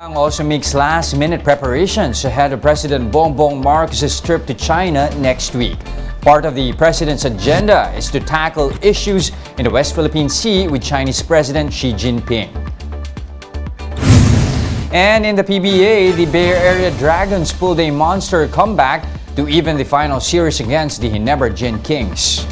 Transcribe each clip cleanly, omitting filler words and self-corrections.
Also makes last-minute preparations ahead of President Bongbong Marcos' trip to China next week. Part of the president's agenda is to tackle issues in the West Philippine Sea with Chinese President Xi Jinping. And in the PBA, the Bay Area Dragons pulled a monster comeback to even the final series against the Ginebra Gin Kings.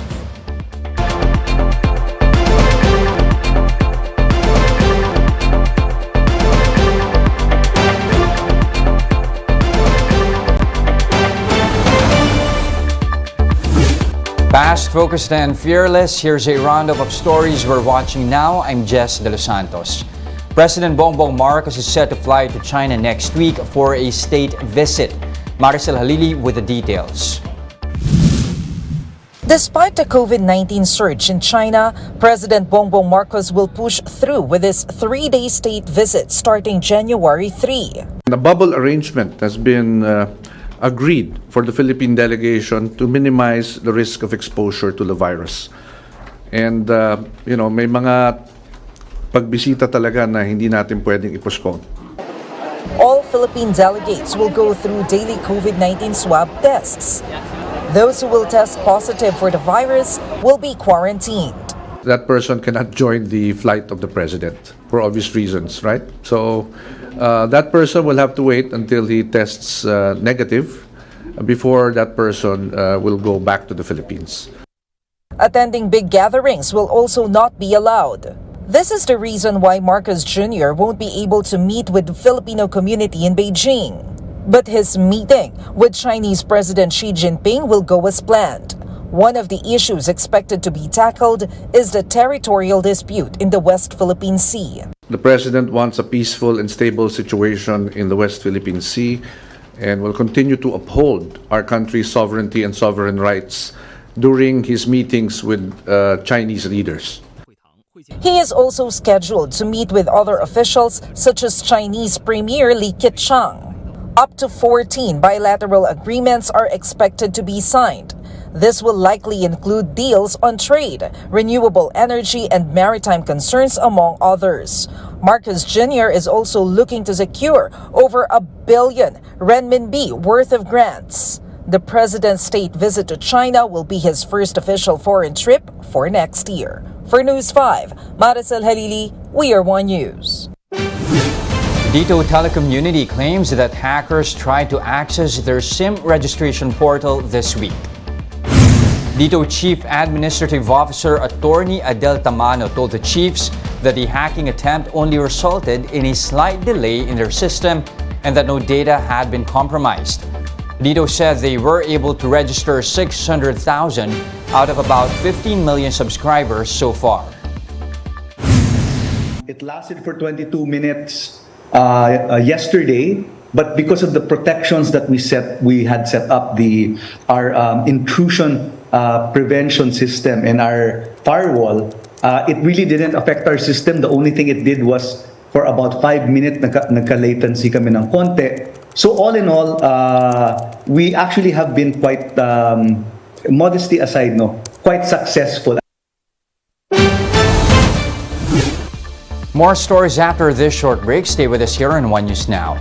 Fast, focused, and fearless, here's a roundup of stories we're watching now. I'm Jess De Los Santos. President Bongbong Marcos is set to fly to China next week for a state visit. Maricel Halili with the details. Despite the COVID-19 surge in China, President Bongbong Marcos will push through with his three-day state visit starting January 3. A bubble arrangement has been agreed for the Philippine delegation to minimize the risk of exposure to the virus. And, may mga pagbisita talaga na hindi natin pwedeng i-postpone. All Philippine delegates will go through daily COVID-19 swab tests. Those who will test positive for the virus will be quarantined. That person cannot join the flight of the president for obvious reasons, right? So that person will have to wait until he tests negative before that person will go back to the Philippines. Attending big gatherings will also not be allowed. This is the reason why Marcos Jr. won't be able to meet with the Filipino community in Beijing. But his meeting with Chinese President Xi Jinping will go as planned. One of the issues expected to be tackled is the territorial dispute in the West Philippine Sea. The president wants a peaceful and stable situation in the West Philippine Sea and will continue to uphold our country's sovereignty and sovereign rights during his meetings with Chinese leaders. He is also scheduled to meet with other officials such as Chinese Premier Li Keqiang. Up to 14 bilateral agreements are expected to be signed. This will likely include deals on trade, renewable energy, and maritime concerns, among others. Marcos Jr. is also looking to secure over 1 billion renminbi worth of grants. The president's state visit to China will be his first official foreign trip for next year. For News 5, Maricel Halili, We Are One News. Dito Telecom Unity claims that hackers tried to access their SIM registration portal this week. Dito Chief Administrative Officer Attorney Adel Tamano told the chiefs that the hacking attempt only resulted in a slight delay in their system and that no data had been compromised. Dito said they were able to register 600,000 out of about 15 million subscribers so far. It lasted for 22 minutes yesterday, but because of the protections that we had set up, our intrusion prevention system and our firewall, it really didn't affect our system. The only thing it did was for about 5 minutes nagka-latency kami ng konti. So all in all, we actually have been quite, modesty aside, quite successful. More stories after this short break. Stay with us here on One News Now.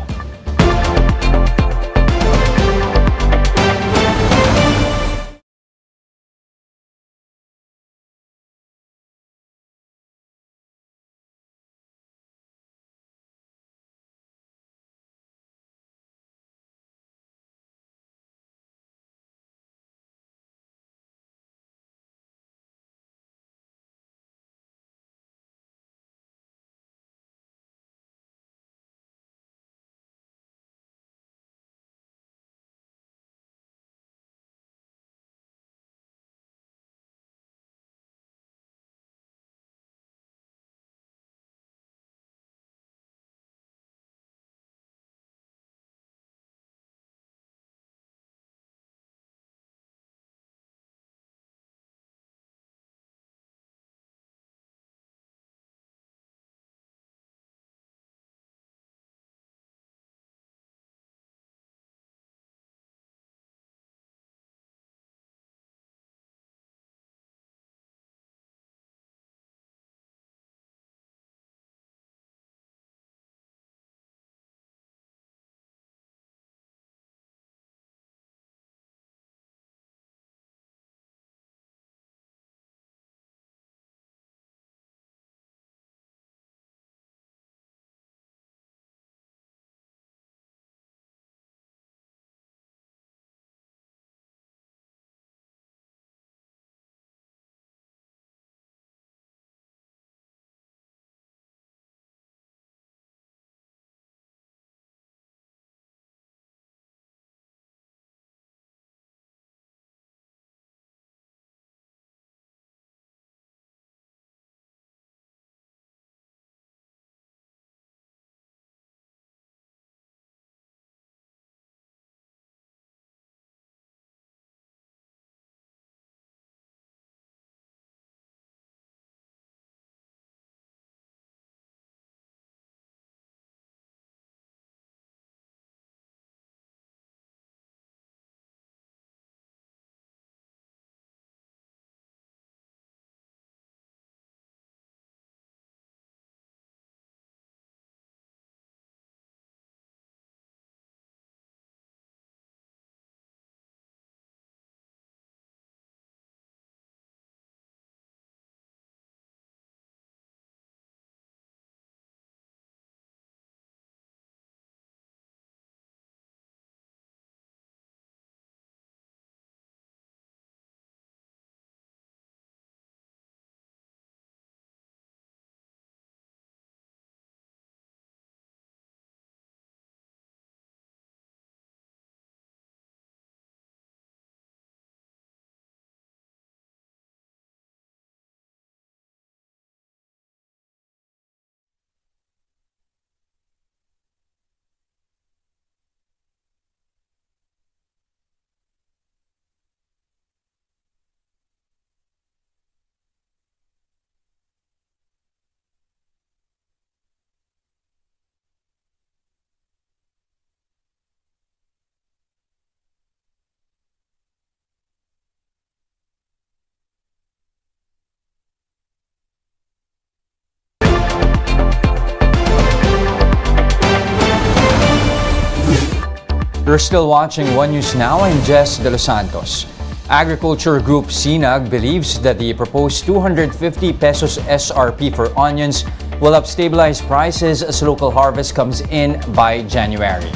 You're still watching One News Now. I'm Jess De Los Santos. Agriculture Group SINAG believes that the proposed 250 pesos SRP for onions will help stabilize prices as local harvest comes in by January.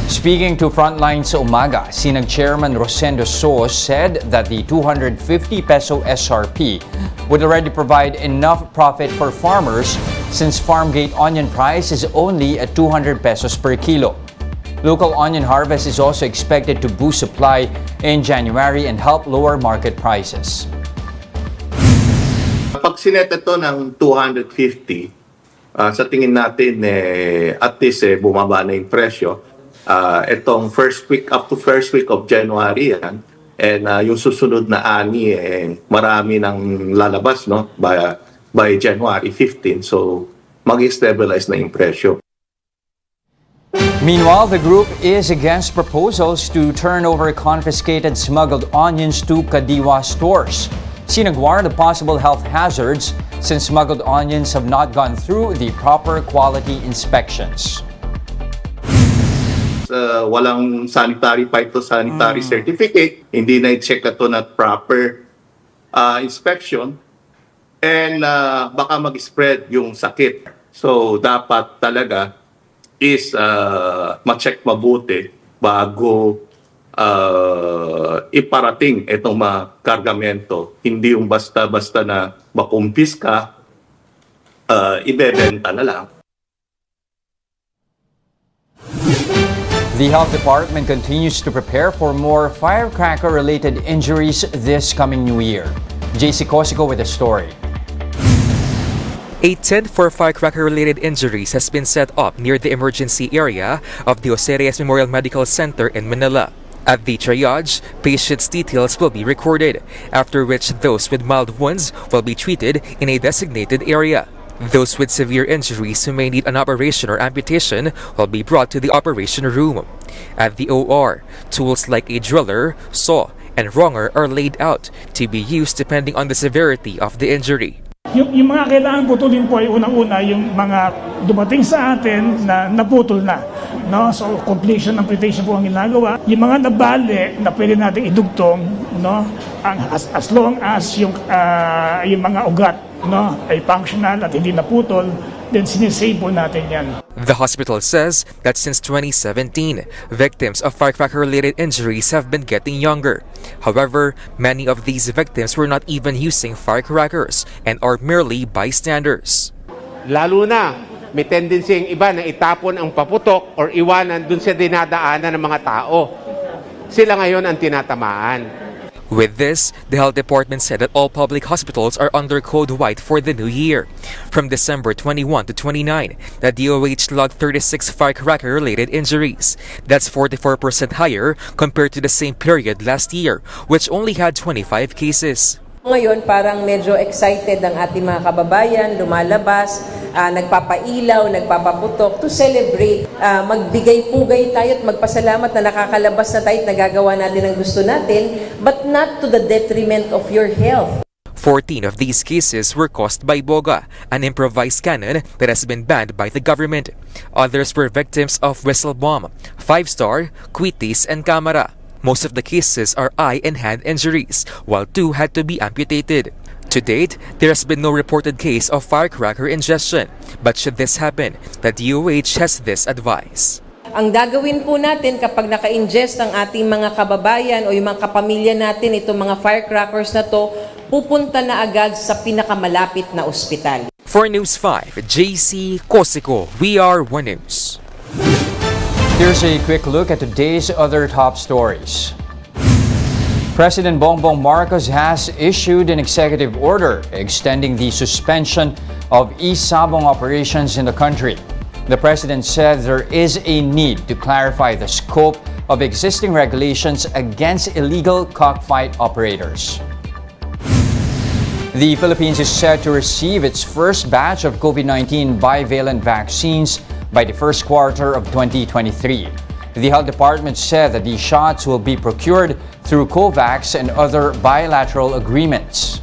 Speaking to Frontline sa umaga, SINAG Chairman Rosendo Soos said that the 250 peso SRP would already provide enough profit for farmers since farm gate onion price is only at 200 pesos per kilo. Local onion harvest is also expected to boost supply in January and help lower market prices. Pag sinet ito ng 250, sa tingin natin at least bumaba na yung presyo. Itong first week up to first week of January yan, and yung susunod na ani marami nang lalabas no by January 15, so mag-stabilize na yung presyo. Meanwhile, the group is against proposals to turn over confiscated smuggled onions to Kadiwa stores. SINAG warned of possible health hazards since smuggled onions have not gone through the proper quality inspections. Walang sanitary phytosanitary certificate, hindi na-check ito na proper inspection, and baka mag-spread yung sakit. So dapat talaga is ma-check mabuti bago iparating itong mga kargamento. Hindi yung basta-basta na makumpiska, ibebenta na lang. The Health Department continues to prepare for more firecracker-related injuries this coming New Year. JC Cosico with the story. A tent for firecracker-related injuries has been set up near the emergency area of the Jose Reyes Memorial Medical Center in Manila. At the triage, patients' details will be recorded, after which those with mild wounds will be treated in a designated area. Those with severe injuries who may need an operation or amputation will be brought to the operation room. At the OR, tools like a driller, saw, and wronger are laid out to be used depending on the severity of the injury. Yung mga kailangan putulin po ay unang-una yung mga dumating sa atin na naputol na. No? So, completion amputation po ang ginagawa. Yung mga nabali na pwede natin idugtong, no? As long as yung mga ugat ay functional at hindi naputol, then sinisave po natin yan. The hospital says that since 2017, victims of firecracker-related injuries have been getting younger. However, many of these victims were not even using firecrackers and are merely bystanders. Lalo na, may tendency yung iba na itapon ang paputok or iwanan dun sa dinadaanan ng mga tao. Sila ngayon ang tinatamaan. With this, the Health Department said that all public hospitals are under Code White for the new year. From December 21 to 29, the DOH logged 36 firecracker-related injuries. That's 44% higher compared to the same period last year, which only had 25 cases. Ngayon, parang medyo excited ang ating mga kababayan, lumalabas, nagpapailaw, nagpapaputok to celebrate. Magbigay-pugay tayo at magpasalamat na nakakalabas na tayo at nagagawa natin ang gusto natin, but not to the detriment of your health. 14 of these cases were caused by boga, an improvised cannon that has been banned by the government. Others were victims of whistle bomb, 5-star, quitis, and camera. Most of the cases are eye and hand injuries, while 2 had to be amputated. To date, there has been no reported case of firecracker ingestion, but should this happen, the DOH has this advice. Ang gagawin po natin kapag naka-ingest ang ating mga kababayan o yung mga kapamilya natin, itong mga firecrackers na to, pupunta na agad sa pinakamalapit na ospital. For News 5, JC Cosico, we are One News. Here's a quick look at today's other top stories. President Bongbong Marcos has issued an executive order extending the suspension of e-sabong operations in the country. The president said there is a need to clarify the scope of existing regulations against illegal cockfight operators. The Philippines is set to receive its first batch of COVID-19 bivalent vaccines by the first quarter of 2023. The Health Department said that these shots will be procured through COVAX and other bilateral agreements.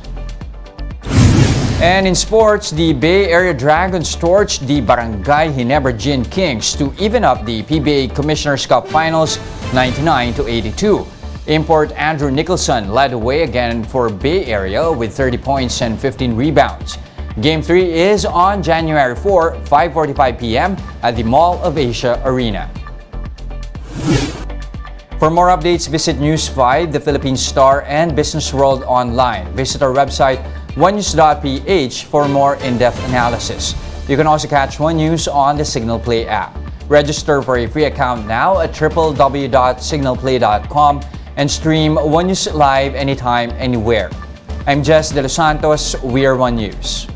And in sports, the Bay Area Dragons torched the Barangay Ginebra Gin Kings to even up the PBA Commissioner's Cup Finals 99-82. Import Andrew Nicholson led the way again for Bay Area with 30 points and 15 rebounds. Game 3 is on January 4, 5:45 p.m. at the Mall of Asia Arena. For more updates, visit News 5, the Philippine Star, and Business World online. Visit our website, onenews.ph, for more in-depth analysis. You can also catch One News on the Signal Play app. Register for a free account now at www.signalplay.com and stream One News live anytime, anywhere. I'm Jess De Los Santos. We are One News.